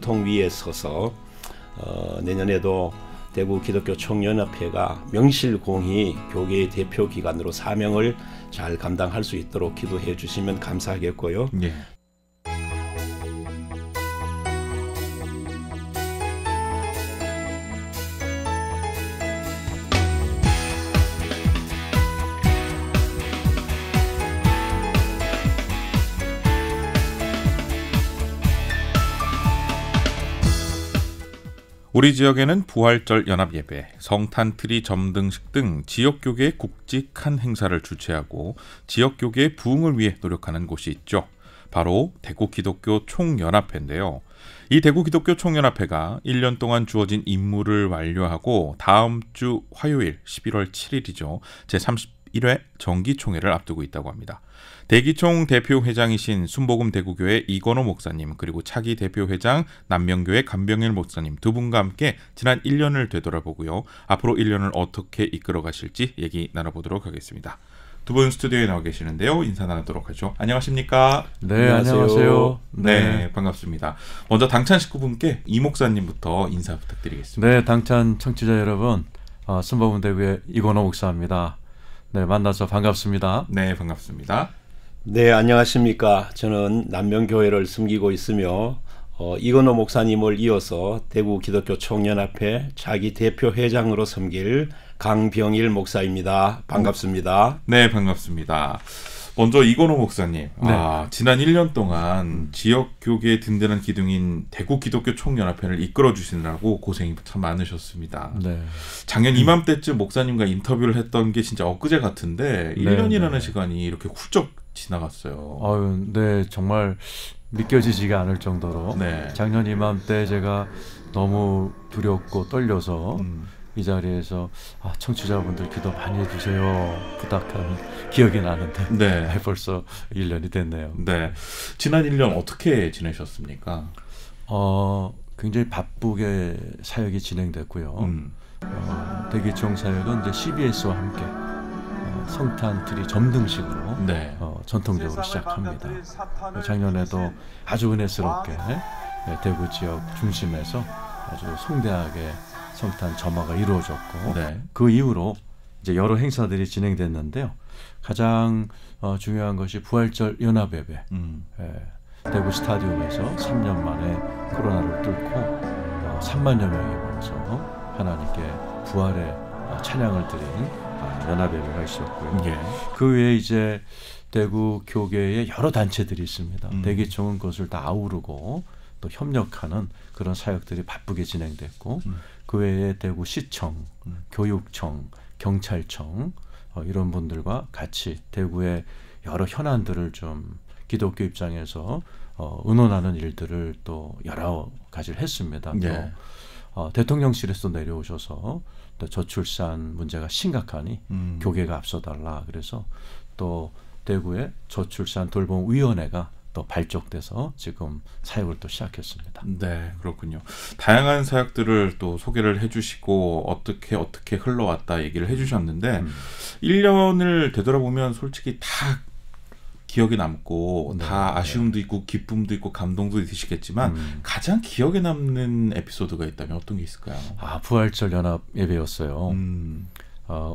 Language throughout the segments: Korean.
소통 위에 서서 내년에도 대구 기독교 총연합회가 명실공히 교계의 대표 기관으로 사명을 잘 감당할 수 있도록 기도해 주시면 감사하겠고요. 예. 우리 지역에는 부활절 연합예배, 성탄트리 점등식 등 지역교계의 굵직한 행사를 주최하고 지역교계의 부흥을 위해 노력하는 곳이 있죠. 바로 대구기독교 총연합회인데요. 이 대구기독교 총연합회가 1년 동안 주어진 임무를 완료하고 다음 주 화요일 11월 7일이죠. 제31회 정기총회를 앞두고 있다고 합니다. 대기총 대표회장이신 순복음 대구교회 이건호 목사님, 그리고 차기 대표회장 남명교회 간병일 목사님 두 분과 함께 지난 1년을 되돌아보고요. 앞으로 1년을 어떻게 이끌어 가실지 얘기 나눠보도록 하겠습니다. 두 분 스튜디오에 나와 계시는데요. 인사 나누도록 하죠. 안녕하십니까? 네, 안녕하세요. 네, 반갑습니다. 먼저 당찬 식구분께 이 목사님부터 인사 부탁드리겠습니다. 네, 당찬 청취자 여러분, 순복음 대구의 이건호 목사입니다. 네, 만나서 반갑습니다. 네, 반갑습니다. 네, 안녕하십니까. 저는 남명교회를 섬기고 있으며 이건호 목사님을 이어서 대구 기독교 총연합회 차기 대표 회장으로 섬길 강병일 목사입니다. 반갑습니다. 네, 반갑습니다. 먼저 이건호 목사님, 네. 지난 1년 동안 지역 교계의 든든한 기둥인 대구 기독교 총연합회를 이끌어 주시느라고 고생이 참 많으셨습니다. 네. 작년 이맘때쯤 목사님과 인터뷰를 했던 게 진짜 엊그제 같은데 1년이라는 네. 시간이 이렇게 훌쩍 지나갔어요. 아유, 네, 정말 믿겨지지가 않을 정도로 네. 작년 이맘때 제가 너무 두렵고 떨려서 이 자리에서 청취자분들 기도 많이 해주세요 부탁한 기억이 나는데 네. 벌써 1년이 됐네요. 네. 지난 1년 어떻게 지내셨습니까? 굉장히 바쁘게 사역이 진행됐고요. 대기총 사역은 이제 CBS와 함께 성탄트리 점등식으로 네. 전통적으로 시작합니다. 작년에도 아주 은혜스럽게 대구 지역 중심에서 아주 성대하게 성탄 점화가 이루어졌고 네. 그 이후로 이제 여러 행사들이 진행됐는데요. 가장 중요한 것이 부활절 연합예배. 대구 스타디움에서 3년 만에 코로나를 뚫고 3만여 명이 모여서 하나님께 부활의 찬양을 드린 연합예배가 있었고요. 예. 그 외에 이제 대구 교계의 여러 단체들이 있습니다. 대기총은 그것을 다 아우르고 또 협력하는 그런 사역들이 바쁘게 진행됐고 그 외에 대구 시청, 교육청, 경찰청 이런 분들과 같이 대구의 여러 현안들을 좀 기독교 입장에서 의논하는 일들을 또 여러 가지를 했습니다. 예. 또 대통령실에서 내려오셔서 또 저출산 문제가 심각하니 교계가 앞서달라 그래서 또 대구의 저출산 돌봄위원회가 또 발족돼서 지금 사역을 또 시작했습니다. 네, 그렇군요. 다양한 사역들을 또 소개를 해주시고 어떻게 흘러왔다 얘기를 해주셨는데 1년을 되돌아보면 솔직히 다 기억에 남고 네, 다 아쉬움도 있고 기쁨도 있고 감동도 있으시겠지만 가장 기억에 남는 에피소드가 있다면 어떤 게 있을까요? 부활절 연합 예배였어요.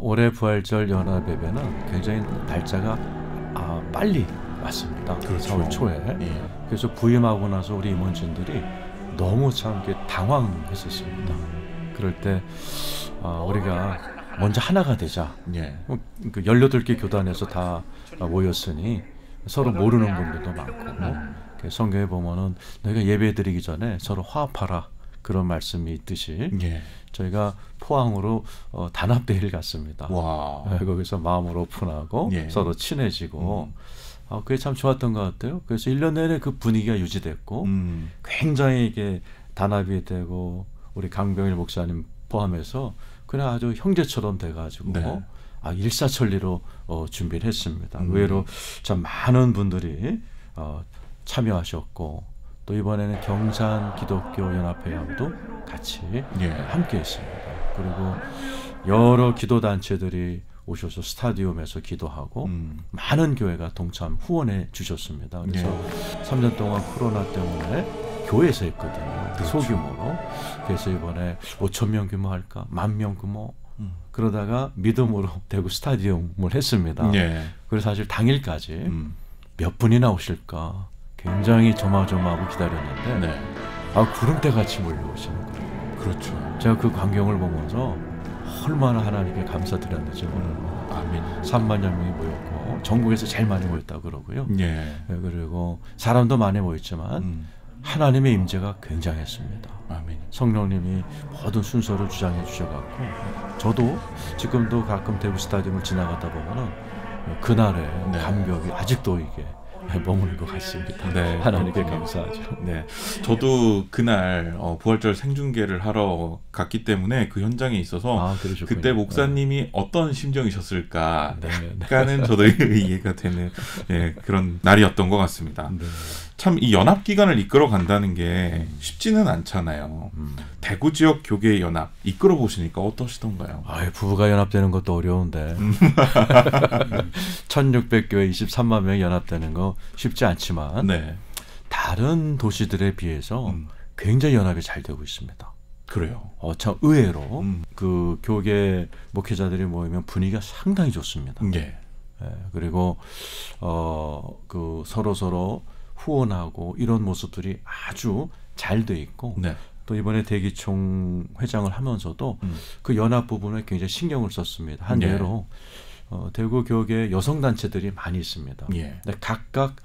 올해 부활절 연합 예배는 굉장히 날짜가 빨리 왔습니다. 그렇죠. 4월 초에. 예. 그래서 부임하고 나서 우리 임원진들이 너무 참 당황했었습니다. 그럴 때 우리가 먼저 하나가 되자. 예. 18개 교단에서 다 모였으니 서로 모르는 분들도 많고 성경에 보면은 너희가 예배드리기 전에 서로 화합하라 그런 말씀이 있듯이 예. 저희가 포항으로 단합대회를 갔습니다. 와. 거기서 마음을 오픈하고 예. 서로 친해지고 그게 참 좋았던 것 같아요. 그래서 1년 내내 그 분위기가 유지됐고 굉장히 이게 단합이 되고 우리 강병일 목사님 포함해서 그냥 아주 형제처럼 돼가지고 네. 일사천리로 준비를 했습니다. 의외로 참 많은 분들이 참여하셨고 또 이번에는 경산 기독교 연합회하고도 같이 예. 함께 했습니다. 그리고 여러 기도 단체들이 오셔서 스타디움에서 기도하고 많은 교회가 동참 후원해 주셨습니다. 그래서 3년 동안 코로나 때문에 교회에서 했거든요. 그렇죠. 소규모로. 그래서 이번에 5천 명 규모 할까, 10,000명 규모. 그러다가 믿음으로 대구 스타디움을 했습니다. 예. 그래서 사실 당일까지 몇 분이나 오실까 굉장히 조마조마하고 기다렸는데 네. 구름대 같이 몰려오시는 거예요. 그렇죠. 제가 그 광경을 보면서 얼마나 하나님께 감사드렸는지 몰라요. 아멘. 3만여 명이 모였고 전국에서 제일 많이 모였다고 그러고요. 예. 그리고 사람도 많이 모였지만 하나님의 임재가 굉장했습니다. 아멘. 성령님이 모든 순서를 주장해 주셔갖고 저도 지금도 가끔 대구 스타디움을 지나가다 보면은 그날의 네. 감격이 아직도 이게 머무는 것 같습니다. 네, 하나님께 그렇군요. 감사하죠. 네, 저도 그날 부활절 생중계를 하러 갔기 때문에 그 현장에 있어서 그러셨군요. 그때 목사님이 어떤 심정이셨을까 네, 네. 약간은 저도 이해가 되는 그런 날이었던 것 같습니다. 네. 참 이 연합 기관을 이끌어 간다는 게 쉽지는 않잖아요. 대구 지역 교계 연합 이끌어 보시니까 어떠시던가요? 부부가 연합되는 것도 어려운데 1600교회 23만 명이 연합되는 거 쉽지 않지만 네, 다른 도시들에 비해서 굉장히 연합이 잘 되고 있습니다. 그래요. 참 의외로 그 교계 목회자들이 모이면 분위기가 상당히 좋습니다. 예. 그리고 그 서로 후원하고 이런 모습들이 아주 잘 돼 있고 네. 또 이번에 대기총 회장을 하면서도 그 연합 부분에 굉장히 신경을 썼습니다. 한 예. 예로 대구 교계 여성 단체들이 많이 있습니다. 예. 근데 각각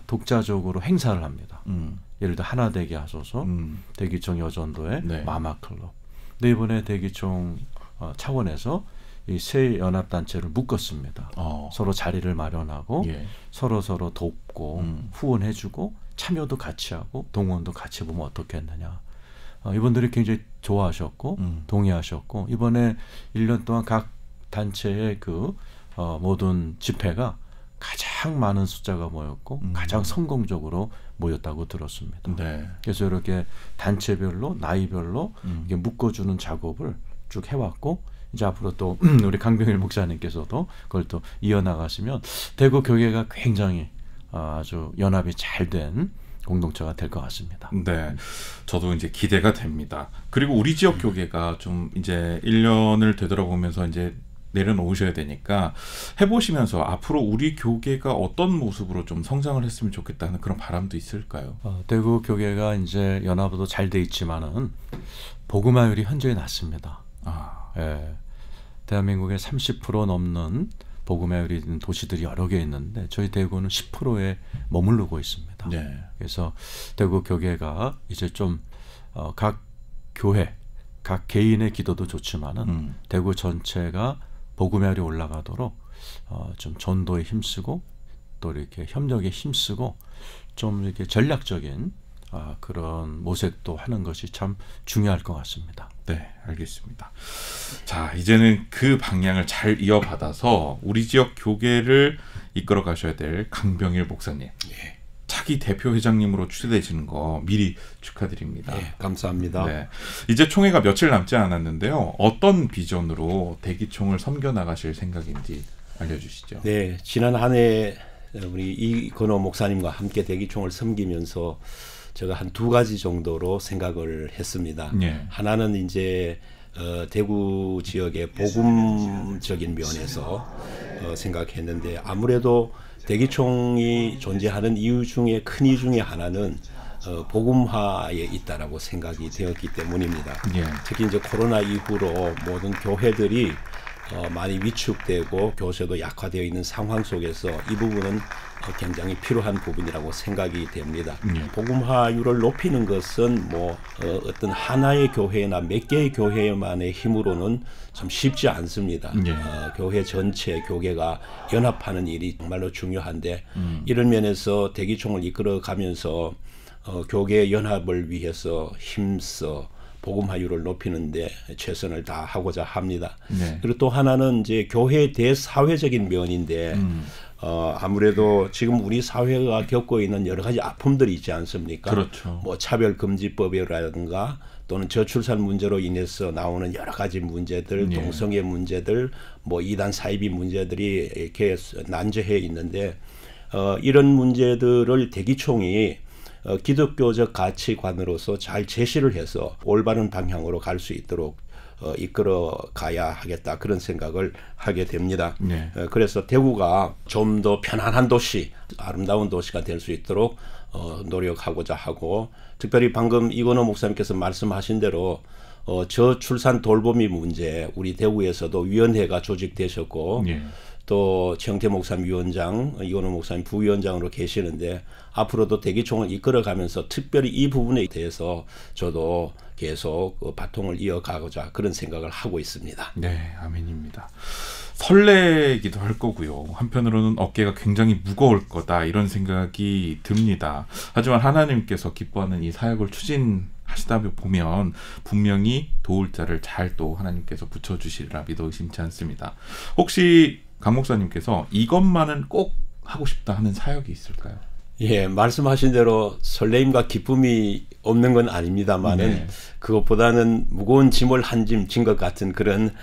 독자적으로 행사를 합니다. 예를 들어 하나대기 하소서, 대기총 여전도의 네. 마마클럽. 근데 이번에 대기총 차원에서 이 세 연합 단체를 묶었습니다. 서로 자리를 마련하고 예. 서로 돕고 후원해주고 참여도 같이 하고 동원도 같이 보면 어떻겠느냐. 이분들이 굉장히 좋아하셨고 동의하셨고 이번에 1년 동안 각 단체의 그 모든 집회가 가장 많은 숫자가 모였고 가장 성공적으로 모였다고 들었습니다. 네. 그래서 이렇게 단체별로 나이별로 이게 묶어주는 작업을 쭉 해왔고 이제 앞으로 또 우리 강병일 목사님께서도 그걸 또 이어나가시면 대구 교계가 굉장히 아주 연합이 잘 된 공동체가 될 것 같습니다. 네, 저도 이제 기대가 됩니다. 그리고 우리 지역 교계가 좀 이제 1년을 되돌아보면서 이제 내려놓으셔야 되니까 해보시면서 앞으로 우리 교계가 어떤 모습으로 좀 성장을 했으면 좋겠다는 그런 바람도 있을까요? 대구 교계가 이제 연합도 잘 돼 있지만은 복음화율이 현저히 낮습니다. 예, 대한민국의 30% 넘는 복음화율이 있는 도시들이 여러 개 있는데 저희 대구는 10%에 머무르고 있습니다. 네. 그래서 대구 교계가 이제 좀 각 교회, 각 개인의 기도도 좋지만은 대구 전체가 복음화율이 올라가도록 좀 전도에 힘쓰고 또 이렇게 협력에 힘쓰고 좀 이렇게 전략적인 그런 모색도 하는 것이 참 중요할 것 같습니다. 네, 알겠습니다. 자, 이제는 그 방향을 잘 이어받아서 우리 지역 교계를 이끌어 가셔야 될 강병일 목사님. 예. 차기 대표 회장님으로 추대되시는 거 미리 축하드립니다. 예, 감사합니다. 네. 이제 총회가 며칠 남지 않았는데요. 어떤 비전으로 대기총을 섬겨 나가실 생각인지 알려주시죠. 네, 지난 한 해 우리 이건호 목사님과 함께 대기총을 섬기면서 제가 한 두 가지 정도로 생각을 했습니다. 예. 하나는 이제 대구 지역의 복음적인 면에서 생각했는데 아무래도 대기총이 존재하는 이유 중에 큰 이유 중에 하나는 복음화에 있다라고 생각이 되었기 때문입니다. 예. 특히 이제 코로나 이후로 모든 교회들이 많이 위축되고 교세도 약화되어 있는 상황 속에서 이 부분은 굉장히 필요한 부분이라고 생각이 됩니다. 복음화율을 높이는 것은 어떤 하나의 교회나 몇 개의 교회만의 힘으로는 참 쉽지 않습니다. 교회 전체 교계가 연합하는 일이 정말로 중요한데 이런 면에서 대기총을 이끌어가면서 교계 연합을 위해서 힘써 복음화율을 높이는데 최선을 다하고자 합니다. 네. 그리고 또 하나는 이제 교회 대사회적인 면인데 아무래도 지금 우리 사회가 겪고 있는 여러 가지 아픔들이 있지 않습니까? 그렇죠. 차별금지법이라든가 또는 저출산 문제로 인해서 나오는 여러 가지 문제들, 예. 동성애 문제들, 이단 사이비 문제들이 이렇게 난제해 있는데 이런 문제들을 대기총이 기독교적 가치관으로서 잘 제시를 해서 올바른 방향으로 갈 수 있도록 이끌어 가야 하겠다 그런 생각을 하게 됩니다. 네. 그래서 대구가 좀 더 편안한 도시, 아름다운 도시가 될 수 있도록 노력하고자 하고, 특별히 방금 이건호 목사님께서 말씀하신 대로 저출산 돌보미 문제 우리 대구에서도 위원회가 조직되셨고 네. 또 최영태 목사님 위원장, 이건호 목사님 부위원장으로 계시는데 앞으로도 대기총을 이끌어가면서 특별히 이 부분에 대해서 저도 계속 바통을 이어가고자 그런 생각을 하고 있습니다. 네, 아멘입니다. 설레기도 할 거고요. 한편으로는 어깨가 굉장히 무거울 거다 이런 생각이 듭니다. 하지만 하나님께서 기뻐하는 이 사역을 추진하시다 보면 분명히 도울 자를 잘 또 하나님께서 붙여주시리라 믿어 의심치 않습니다. 혹시 강 목사님께서 이것만은 꼭 하고 싶다 하는 사역이 있을까요? 예, 말씀하신 대로 설레임과 기쁨이 없는 건 아닙니다만은 네. 그것보다는 무거운 짐을 한 짐 진 것 같은 그런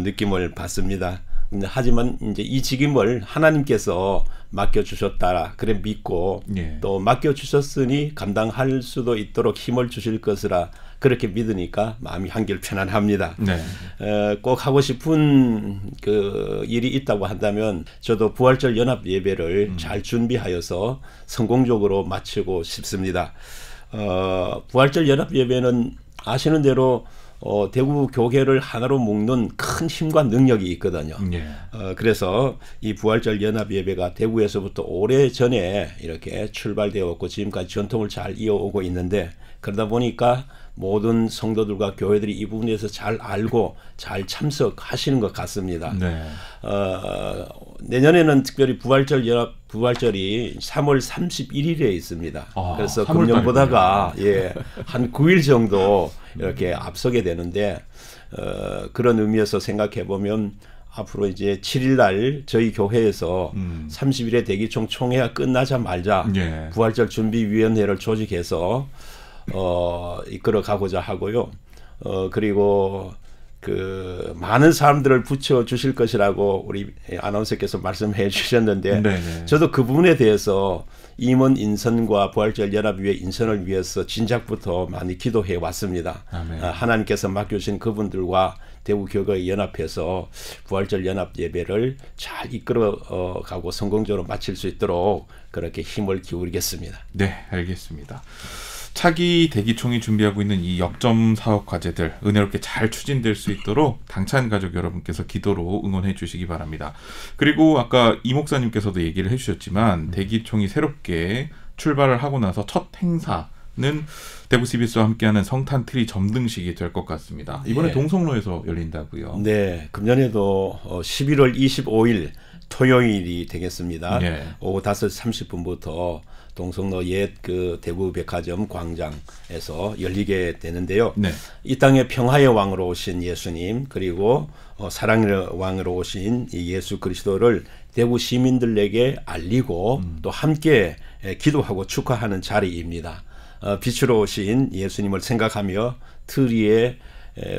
느낌을 받습니다. 근데 하지만 이제 이 책임을 하나님께서 맡겨주셨다 그래 믿고 예. 또 맡겨주셨으니 감당할 수도 있도록 힘을 주실 것이라 그렇게 믿으니까 마음이 한결 편안합니다. 네. 꼭 하고 싶은 그 일이 있다고 한다면 저도 부활절 연합 예배를 잘 준비하여서 성공적으로 마치고 싶습니다. 부활절 연합 예배는 아시는 대로 대구 교회를 하나로 묶는 큰 힘과 능력이 있거든요. 예. 그래서 이 부활절 연합 예배가 대구에서부터 오래 전에 이렇게 출발되었고 지금까지 전통을 잘 이어오고 있는데, 그러다 보니까 모든 성도들과 교회들이 이 부분에서 잘 알고 잘 참석하시는 것 같습니다. 네. 내년에는 특별히 부활절이 3월 31일에 있습니다. 그래서 금년 보다가 한 9일 정도 이렇게 앞서게 되는데 그런 의미에서 생각해 보면 앞으로 이제 7일 날 저희 교회에서 30일에 대기총 총회가 끝나자마자 예. 부활절 준비위원회를 조직해서 이끌어 가고자 하고요. 그리고 그 많은 사람들을 붙여 주실 것이라고 우리 아나운서께서 말씀해 주셨는데 네네. 저도 그 부분에 대해서 임원 인선과 부활절 연합위회 인선을 위해서 진작부터 많이 기도해 왔습니다. 아멘. 하나님께서 맡겨주신 그분들과 대구 교회가 연합해서 부활절 연합 예배를 잘 이끌어 가고 성공적으로 마칠 수 있도록 그렇게 힘을 기울이겠습니다. 네, 알겠습니다. 차기 대기총이 준비하고 있는 이 역점 사업 과제들 은혜롭게 잘 추진될 수 있도록 당찬 가족 여러분께서 기도로 응원해 주시기 바랍니다. 그리고 아까 이 목사님께서도 얘기를 해주셨지만 대기총이 새롭게 출발을 하고 나서 첫 행사는 대구 CBS와 함께하는 성탄 트리 점등식이 될 것 같습니다. 이번에 네. 동성로에서 열린다고요? 네, 금년에도 11월 25일 토요일이 되겠습니다. 네. 오후 5시 30분부터 동성로 옛 그 대구 백화점 광장에서 열리게 되는데요. 네. 이 땅에 평화의 왕으로 오신 예수님, 그리고 사랑의 왕으로 오신 이 예수 그리스도를 대구 시민들에게 알리고 또 함께 기도하고 축하하는 자리입니다. 빛으로 오신 예수님을 생각하며 트리에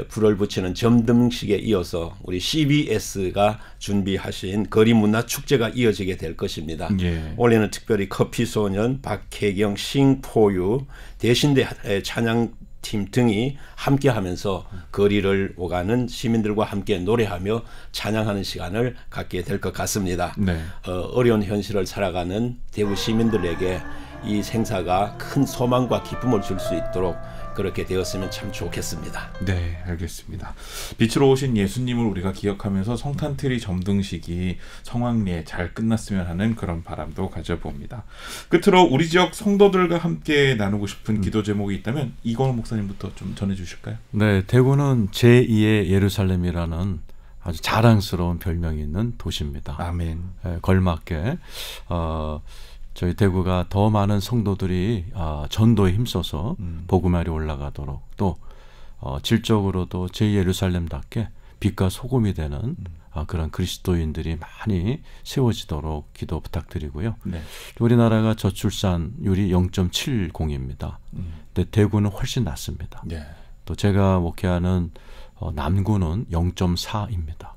불을 붙이는 점등식에 이어서 우리 CBS가 준비하신 거리 문화 축제가 이어지게 될 것입니다. 예. 올해는 특별히 커피소년, 박혜경, 싱포유, 대신대 찬양팀 등이 함께하면서 거리를 오가는 시민들과 함께 노래하며 찬양하는 시간을 갖게 될 것 같습니다. 네. 어려운 현실을 살아가는 대구 시민들에게 이 행사가 큰 소망과 기쁨을 줄 수 있도록 그렇게 되었으면 참 좋겠습니다. 네, 알겠습니다. 빛으로 오신 예수님을 우리가 기억하면서 성탄트리 점등식이 성황리에 잘 끝났으면 하는 그런 바람도 가져봅니다. 끝으로 우리 지역 성도들과 함께 나누고 싶은 기도 제목이 있다면 이건호 목사님부터 좀 전해주실까요? 네, 대구는 제2의 예루살렘이라는 아주 자랑스러운 별명이 있는 도시입니다. 아멘. 걸맞게 저희 대구가 더 많은 성도들이 전도에 힘써서 복음화로 올라가도록 또 질적으로도 제2예루살렘답게 빛과 소금이 되는 그런 그리스도인들이 많이 세워지도록 기도 부탁드리고요. 네. 우리나라가 저출산율이 0.70입니다. 근데 대구는 훨씬 낮습니다. 네. 또 제가 목회하는 남구는 0.4입니다.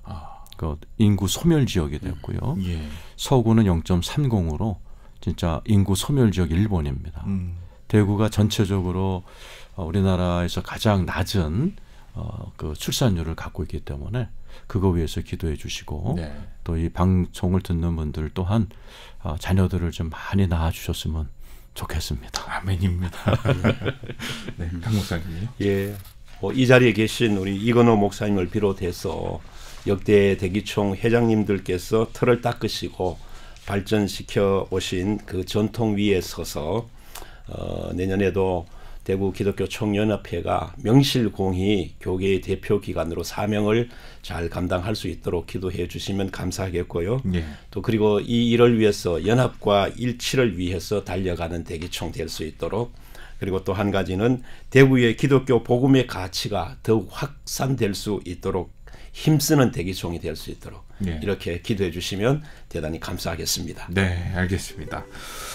그 인구 소멸 지역이 됐고요. 예. 서구는 0.30으로 진짜 인구 소멸 지역 일본입니다. 대구가 전체적으로 우리나라에서 가장 낮은 그 출산율을 갖고 있기 때문에 그거 위해서 기도해 주시고 네. 또 이 방송을 듣는 분들 또한 자녀들을 좀 많이 낳아 주셨으면 좋겠습니다. 아멘입니다. 네, 강 목사님. 예, 이 자리에 계신 우리 이건호 목사님을 비롯해서 역대 대기총 회장님들께서 틀을 닦으시고 발전시켜 오신 그 전통 위에 서서 내년에도 대구 기독교 총연합회가 명실공히 교계의 대표 기관으로 사명을 잘 감당할 수 있도록 기도해 주시면 감사하겠고요. 예. 또 그리고 이 일을 위해서 연합과 일치를 위해서 달려가는 대기총 될 수 있도록, 그리고 또 한 가지는 대구의 기독교 복음의 가치가 더욱 확산될 수 있도록 힘쓰는 대기총이 될 수 있도록 예. 이렇게 기도해 주시면 대단히 감사하겠습니다. 네, 알겠습니다.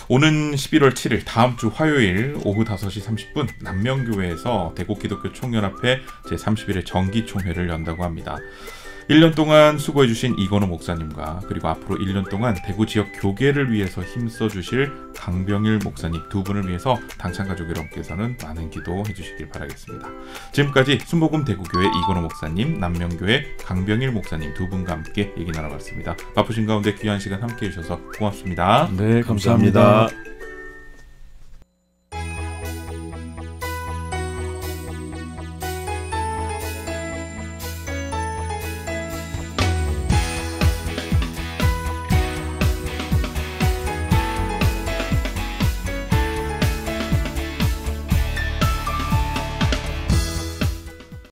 오는 11월 7일 다음 주 화요일 오후 5시 30분 남명교회에서 대구 기독교 총연합회 제31회 정기총회를 연다고 합니다. 1년 동안 수고해 주신 이건호 목사님과 그리고 앞으로 1년 동안 대구 지역 교계를 위해서 힘써 주실 강병일 목사님 두 분을 위해서 당찬 가족 여러분께서는 많은 기도해 주시길 바라겠습니다. 지금까지 순복음 대구교회 이건호 목사님, 남명교회 강병일 목사님 두 분과 함께 얘기 나눠봤습니다. 바쁘신 가운데 귀한 시간 함께해 주셔서 고맙습니다. 네, 감사합니다.